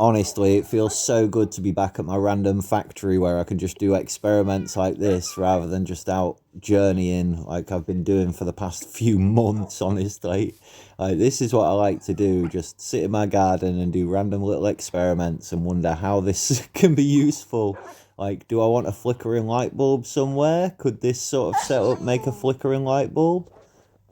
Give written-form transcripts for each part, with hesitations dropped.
Honestly, it feels so good to be back at my random factory where I can just do experiments like this rather than just out journeying like I've been doing for the past few months, honestly. Like, this is what I like to do, just sit in my garden and do random little experiments and wonder how this can be useful. Like, do I want a flickering light bulb somewhere? Could this sort of setup make a flickering light bulb?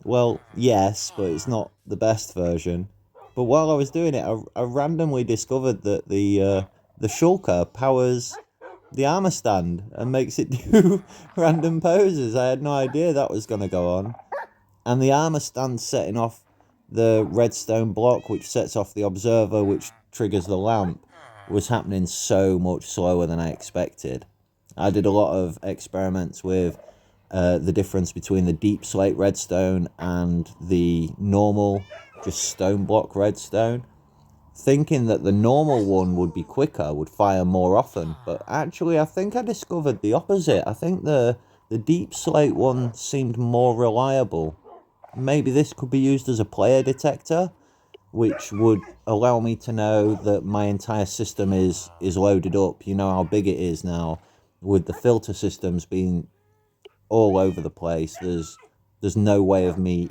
Well, yes, but it's not the best version. But while I was doing it, I randomly discovered that the shulker powers the armor stand and makes it do random poses. I had no idea that was going to go on. And the armor stand setting off the redstone block, which sets off the observer, which triggers the lamp, was happening so much slower than I expected. I did a lot of experiments with the difference between the deep slate redstone and the normal, just stone block redstone, thinking that the normal one would be quicker, would fire more often, but actually I think I discovered the opposite. I think the deep slate one seemed more reliable. Maybe this could be used as a player detector, which would allow me to know that my entire system is loaded up. You know how big it is now, with the filter systems being all over the place. There's no way of me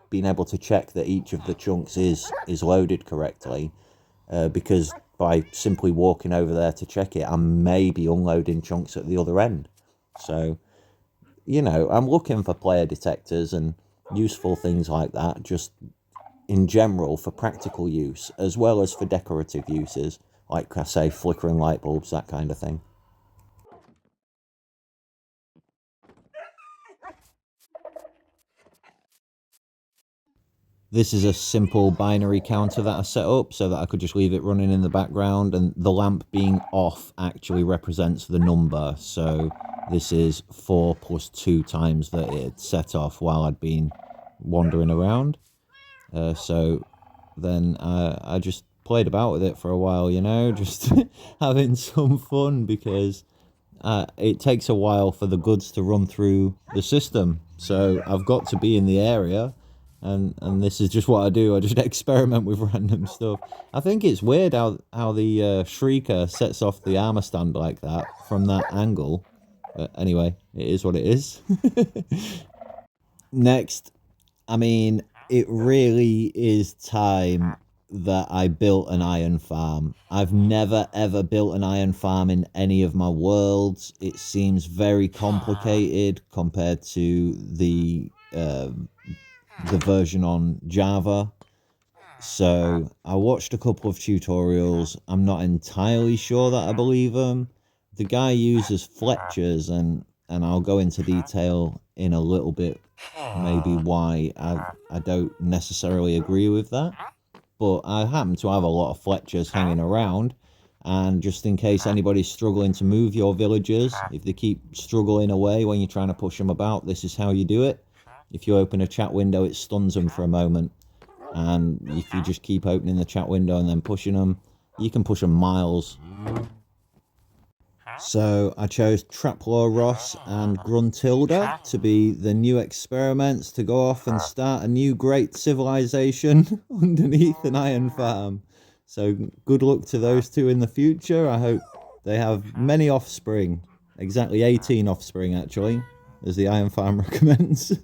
being able to check that each of the chunks is loaded correctly, because by simply walking over there to check it, I may be unloading chunks at the other end. So, you know, I'm looking for player detectors and useful things like that, just in general for practical use, as well as for decorative uses, like I say, flickering light bulbs, that kind of thing. This is a simple binary counter that I set up so that I could just leave it running in the background, and the lamp being off actually represents the number. So this is 4 plus 2 times that it had set off while I'd been wandering around. So then I just played about with it for a while, you know, just having some fun, because it takes a while for the goods to run through the system. So I've got to be in the area, and this is just what I do. I just experiment with random stuff. I think it's weird how the Shrieker sets off the armor stand like that from that angle. But anyway, it is what it is. Next, I mean, it really is time that I built an iron farm. I've never ever built an iron farm in any of my worlds. It seems very complicated compared to the version on Java. So I watched a couple of tutorials. I'm not entirely sure that I believe them. The guy uses Fletchers, and I'll go into detail in a little bit, maybe why I don't necessarily agree with that. But I happen to have a lot of Fletchers hanging around, and just in case anybody's struggling to move your villagers, if they keep struggling away when you're trying to push them about, this is how you do it. If you open a chat window, it stuns them for a moment, and if you just keep opening the chat window and then pushing them, you can push them miles. So I chose Traplaw Ross and Gruntilda to be the new experiments to go off and start a new great civilization underneath an iron farm. So good luck to those two in the future. I hope they have many offspring. Exactly 18 offspring, actually, as the iron farm recommends.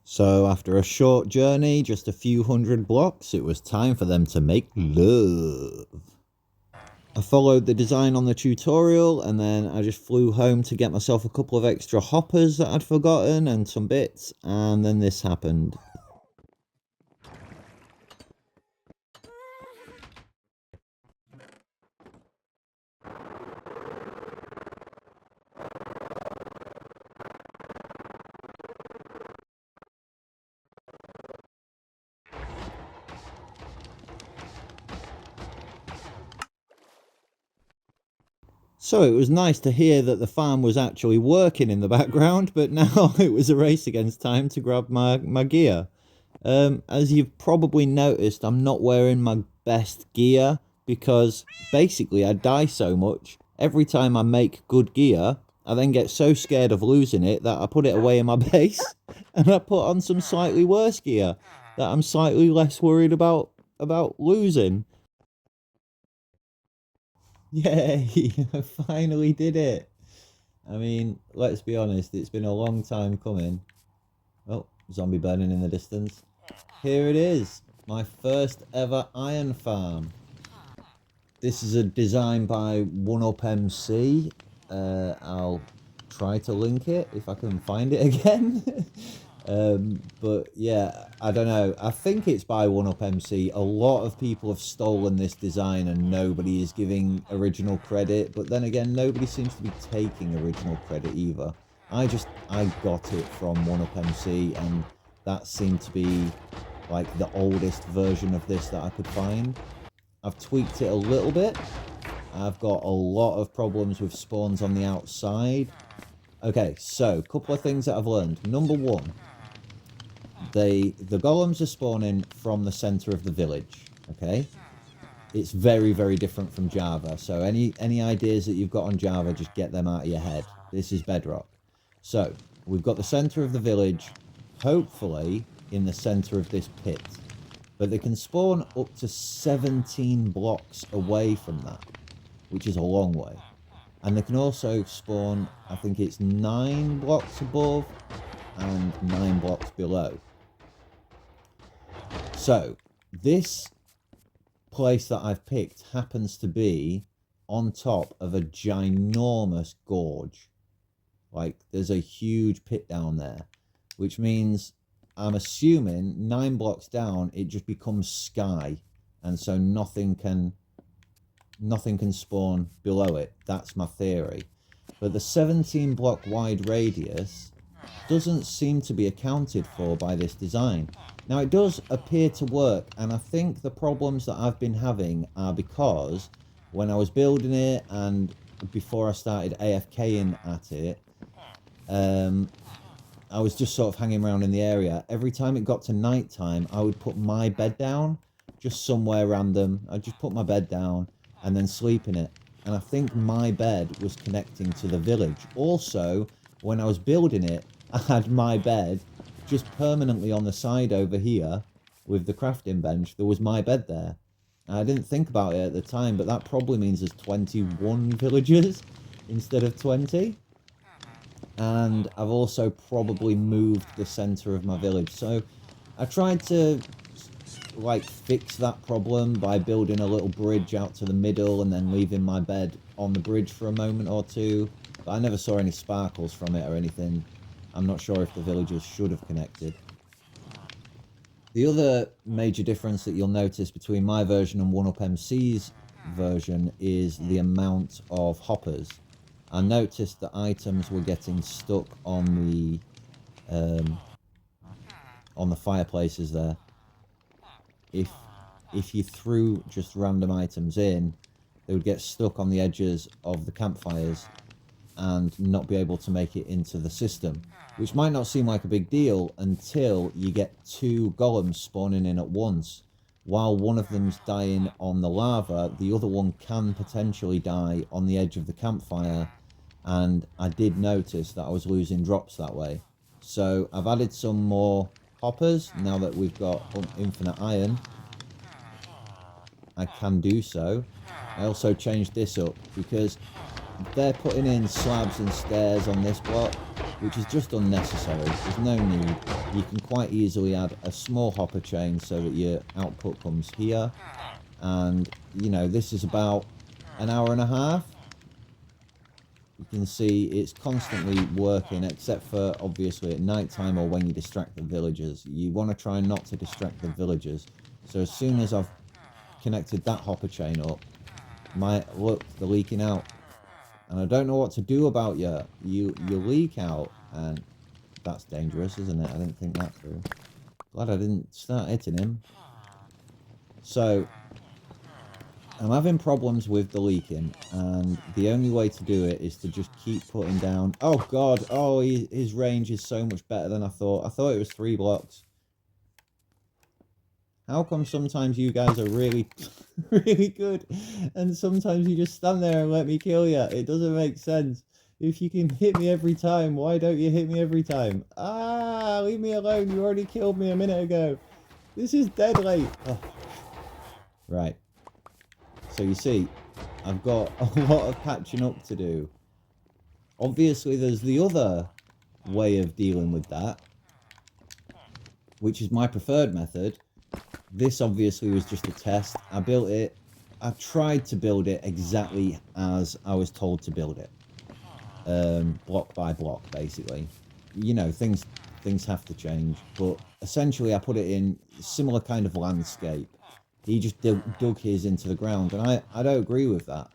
So after a short journey, just a few hundred blocks, it was time for them to make love. I followed the design on the tutorial, and then I just flew home to get myself a couple of extra hoppers that I'd forgotten and some bits, and then this happened. So it was nice to hear that the farm was actually working in the background, but now it was a race against time to grab my gear. As you've probably noticed, I'm not wearing my best gear because basically I die so much. Every time I make good gear, I then get so scared of losing it that I put it away in my base and I put on some slightly worse gear. that I'm slightly less worried about losing. Yay! I finally did it. I mean, let's be honest, it's been a long time coming. Oh, zombie burning in the distance. Here it is, my first ever iron farm. This is a design by 1UP MC. I'll try to link it if I can find it again. But yeah, I don't know. I think it's by 1UP MC. A lot of people have stolen this design and nobody is giving original credit. But then again, nobody seems to be taking original credit either. I got it from 1UP MC, and that seemed to be like the oldest version of this that I could find. I've tweaked it a little bit. I've got a lot of problems with spawns on the outside. Okay, so a couple of things that I've learned. Number one, the golems are spawning from the center of the village. Okay, it's very, very different from Java. So any ideas that you've got on Java, just get them out of your head. This is Bedrock. So we've got the center of the village, hopefully in the center of this pit. But they can spawn up to 17 blocks away from that, which is a long way. And they can also spawn, I think it's 9 blocks above and 9 blocks below. So this place that I've picked happens to be on top of a ginormous gorge. Like, there's a huge pit down there, which means I'm assuming 9 blocks down it just becomes sky, and so nothing can spawn below it. That's my theory. But the 17 block wide radius doesn't seem to be accounted for by this design. Now, it does appear to work, and I think the problems that I've been having are because when I was building it and before I started AFKing at it, I was just sort of hanging around in the area. Every time it got to night time, I would put my bed down, just somewhere random. I'd just put my bed down and then sleep in it. And I think my bed was connecting to the village. Also, when I was building it, I had my bed just permanently on the side over here with the crafting bench. There was my bed there. And I didn't think about it at the time, but that probably means there's 21 villagers instead of 20. And I've also probably moved the center of my village. So I tried to like fix that problem by building a little bridge out to the middle and then leaving my bed on the bridge for a moment or two. But I never saw any sparkles from it or anything. I'm not sure if the villagers should have connected. The other major difference that you'll notice between my version and 1UP MC's version is the amount of hoppers. I noticed that items were getting stuck on the fireplaces there. If you threw just random items in, they would get stuck on the edges of the campfires and not be able to make it into the system, which might not seem like a big deal until you get 2 golems spawning in at once. While one of them's dying on the lava, the other one can potentially die on the edge of the campfire, and I did notice that I was losing drops that way. So I've added some more hoppers. Now that we've got infinite iron, I can do so. I also changed this up because they're putting in slabs and stairs on this block, which is just unnecessary. There's no need. You can quite easily add a small hopper chain so that your output comes here. And, you know, this is about an hour and a half. You can see it's constantly working, except for obviously at night time or when you distract the villagers. You want to try not to distract the villagers. So as soon as I've connected that hopper chain up, look, they're leaking out. And I don't know what to do about you. You leak out, and that's dangerous, isn't it? I didn't think that through. Glad I didn't start hitting him. So I'm having problems with the leaking, and the only way to do it is to just keep putting down... Oh, God. Oh, his range is so much better than I thought. I thought it was 3 blocks. How come sometimes you guys are really, really good, and sometimes you just stand there and let me kill you? It doesn't make sense. If you can hit me every time, why don't you hit me every time? Ah, leave me alone. You already killed me a minute ago. This is dead late. Oh. Right. So you see, I've got a lot of patching up to do. Obviously, there's the other way of dealing with that, which is my preferred method. This obviously was just a test. I built it. I tried to build it exactly as I was told to build it. Block by block, basically. You know, things have to change. But essentially, I put it in a similar kind of landscape. He just dug his into the ground, and I don't agree with that.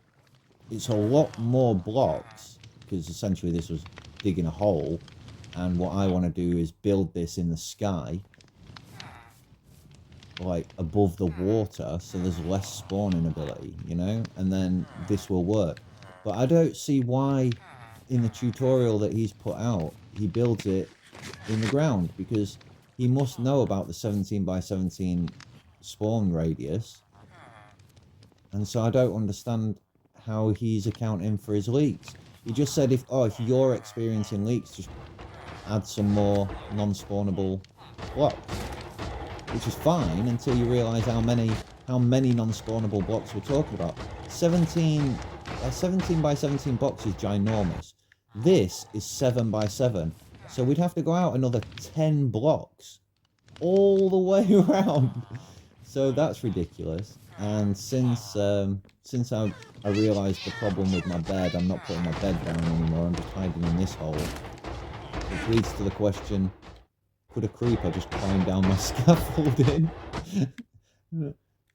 It's a lot more blocks, because essentially this was digging a hole, and what I want to do is build this in the sky, like above the water, so there's less spawning ability, you know, and then this will work. But I don't see why in the tutorial that he's put out he builds it in the ground, because he must know about the 17 by 17 spawn radius, and so I don't understand how he's accounting for his leaks. He just said if you're experiencing leaks, just add some more non-spawnable blocks, which is fine until you realise how many non-spawnable blocks we're talking about. 17 by 17 blocks is ginormous. This is 7 by 7, so we'd have to go out another 10 blocks all the way around. So that's ridiculous. And since I realised the problem with my bed, I'm not putting my bed down anymore, I'm just hiding in this hole. Which leads to the question, could a creeper just climb down my scaffolding?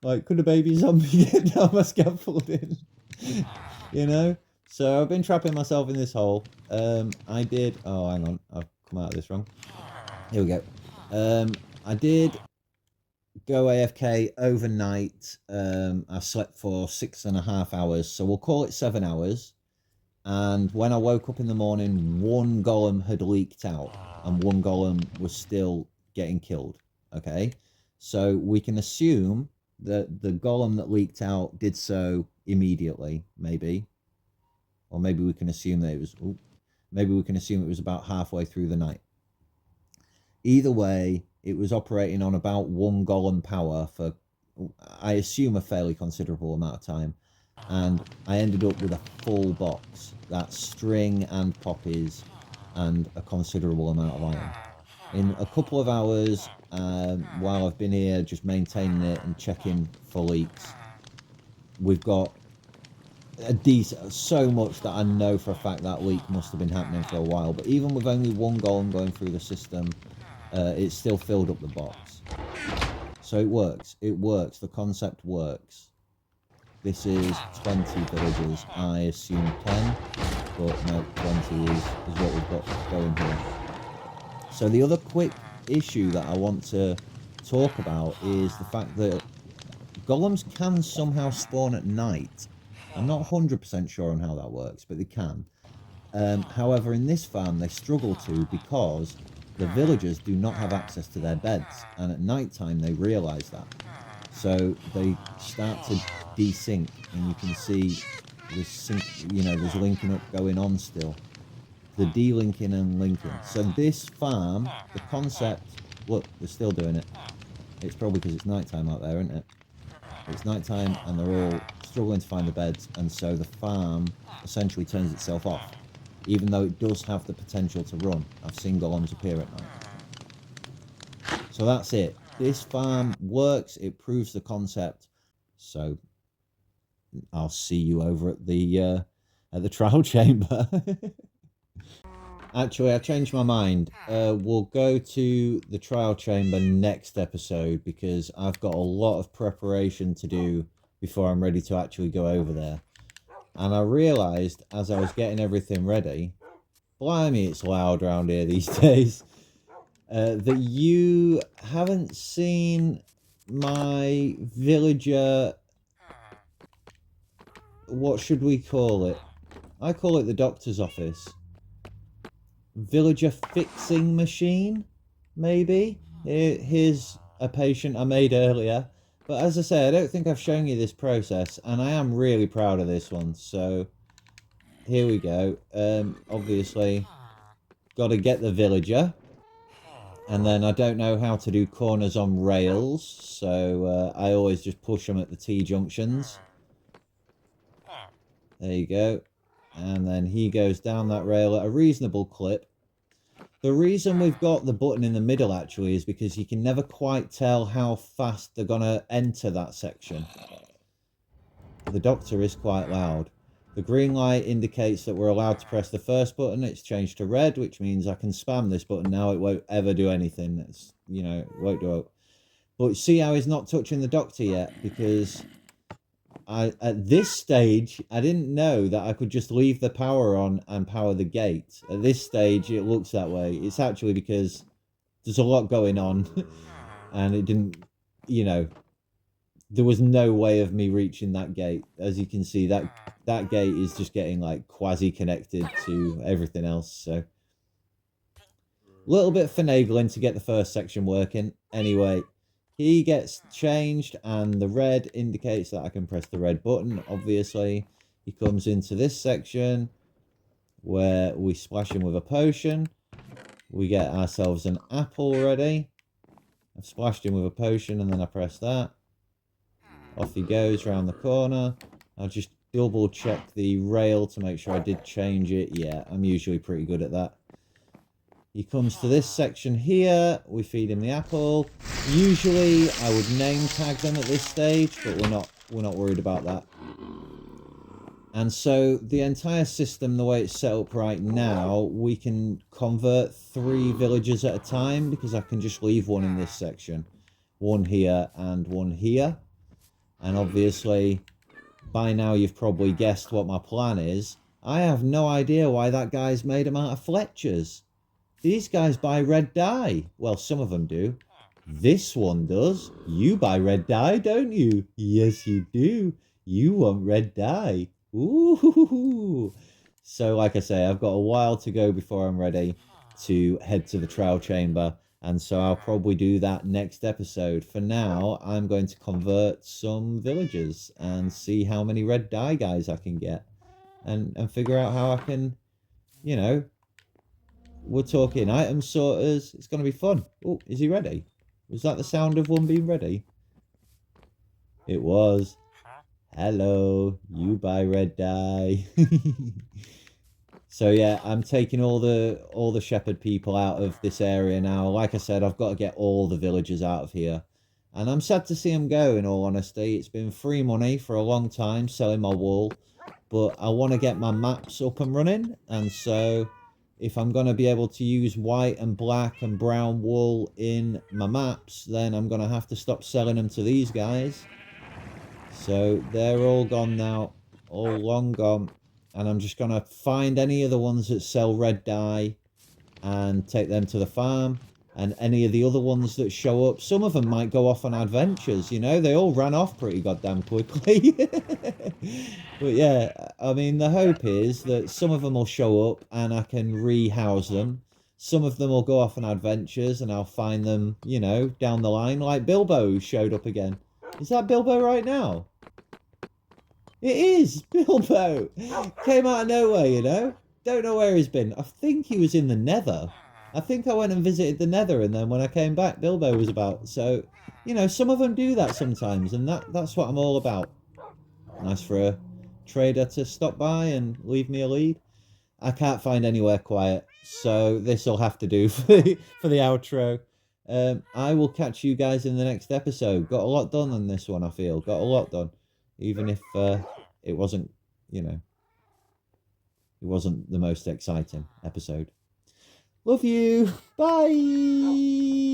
Like, could a baby zombie get down my scaffolding? You know? So I've been trapping myself in this hole. I did... Oh, hang on. I've come out of this wrong. Here we go. I did go AFK overnight. I slept for 6.5 hours, so we'll call it 7 hours. And when I woke up in the morning, one golem had leaked out, and one golem was still getting killed. Okay, so we can assume that the golem that leaked out did so immediately, maybe, or maybe we can assume that it was. Maybe we can assume it was about halfway through the night. Either way, it was operating on about one golem power for, I assume, a fairly considerable amount of time. And I ended up with a full box. That's string and poppies and a considerable amount of iron. In a couple of hours, while I've been here just maintaining it and checking for leaks, we've got a decent, so much that I know for a fact that leak must have been happening for a while. But even with only one golem going through the system, it still filled up the box. So it works. It works. The concept works. This is 20 villagers. I assume 10, but no, 20 is what we've got going here. So the other quick issue that I want to talk about is the fact that golems can somehow spawn at night. I'm not 100% sure on how that works, but they can. However, in this farm, they struggle to because the villagers do not have access to their beds, and at night time they realise that. So they start to desync, and you can see there's there's linking up going on still. The delinking and linking. So this farm, the concept, look, they're still doing it. It's probably because it's nighttime out there, isn't it? It's nighttime and they're all struggling to find the beds, and so the farm essentially turns itself off, even though it does have the potential to run. I've seen golems appear at night. So that's it. This farm works. It proves the concept. So I'll see you over at the trial chamber. Actually, I changed my mind. We'll go to the trial chamber next episode because I've got a lot of preparation to do before I'm ready to actually go over there. And I realised as I was getting everything ready, blimey, it's loud around here these days, that you haven't seen my villager... What should we call it? I call it the doctor's office. Villager fixing machine, maybe? Here's a patient I made earlier. But as I say, I don't think I've shown you this process, and I am really proud of this one. So, here we go. Obviously, got to get the villager. And then I don't know how to do corners on rails, so I always just push them at the T-junctions. There you go. And then he goes down that rail at a reasonable clip. The reason we've got the button in the middle, actually, is because you can never quite tell how fast they're going to enter that section. The doctor is quite loud. The green light indicates that we're allowed to press the first button. It's changed to red, which means I can spam this button now. It won't ever do anything. It's, you know, it won't do it. But see how he's not touching the doctor yet? Because at this stage, I didn't know that I could just leave the power on and power the gate. At this stage, it looks that way. It's actually because there's a lot going on. And it didn't, you know, there was no way of me reaching that gate. As you can see, that gate is just getting like quasi connected to everything else. So a little bit finagling to get the first section working. Anyway, he gets changed and the red indicates that I can press the red button. Obviously, he comes into this section where we splash him with a potion. We get ourselves an apple ready. I've splashed him with a potion and then I press that. Off he goes round the corner. I'll just double check the rail to make sure I did change it. Yeah, I'm usually pretty good at that. He comes to this section here. We feed him the apple. Usually I would name tag them at this stage, but we're not worried about that. And so the entire system, the way it's set up right now, we can convert 3 villagers at a time because I can just leave one in this section. One here and one here. And obviously, by now you've probably guessed what my plan is. I have no idea why that guy's made them out of Fletchers. These guys buy red dye. Well, some of them do. This one does. You buy red dye, don't you? Yes, you do. You want red dye. Ooh. So, like I say, I've got a while to go before I'm ready to head to the trial chamber. And so I'll probably do that next episode. For now, I'm going to convert some villagers and see how many red dye guys I can get. And figure out how I can, you know, we're talking item sorters. It's going to be fun. Oh, is he ready? Was that the sound of one being ready? It was. Hello, you buy red dye. So yeah, I'm taking all the shepherd people out of this area now. Like I said, I've got to get all the villagers out of here. And I'm sad to see them go, in all honesty. It's been free money for a long time selling my wool. But I want to get my maps up and running. And so if I'm going to be able to use white and black and brown wool in my maps, then I'm going to have to stop selling them to these guys. So they're all gone now. All long gone. And I'm just going to find any of the ones that sell red dye and take them to the farm. And any of the other ones that show up, some of them might go off on adventures, you know. They all ran off pretty goddamn quickly. But yeah, I mean, the hope is that some of them will show up and I can rehouse them. Some of them will go off on adventures and I'll find them, you know, down the line. Like Bilbo showed up again. Is that Bilbo right now? It is Bilbo. Came out of nowhere, you know. Don't know where he's been. I think he was in the Nether. I think I went and visited the Nether, and then when I came back, Bilbo was about. So, you know, some of them do that sometimes, and that's what I'm all about. Nice for a trader to stop by and leave me a lead. I can't find anywhere quiet, so this will have to do for the outro. I will catch you guys in the next episode. Got a lot done on this one, I feel. Got a lot done. Even if it wasn't, you know, it wasn't the most exciting episode. Love you. Bye.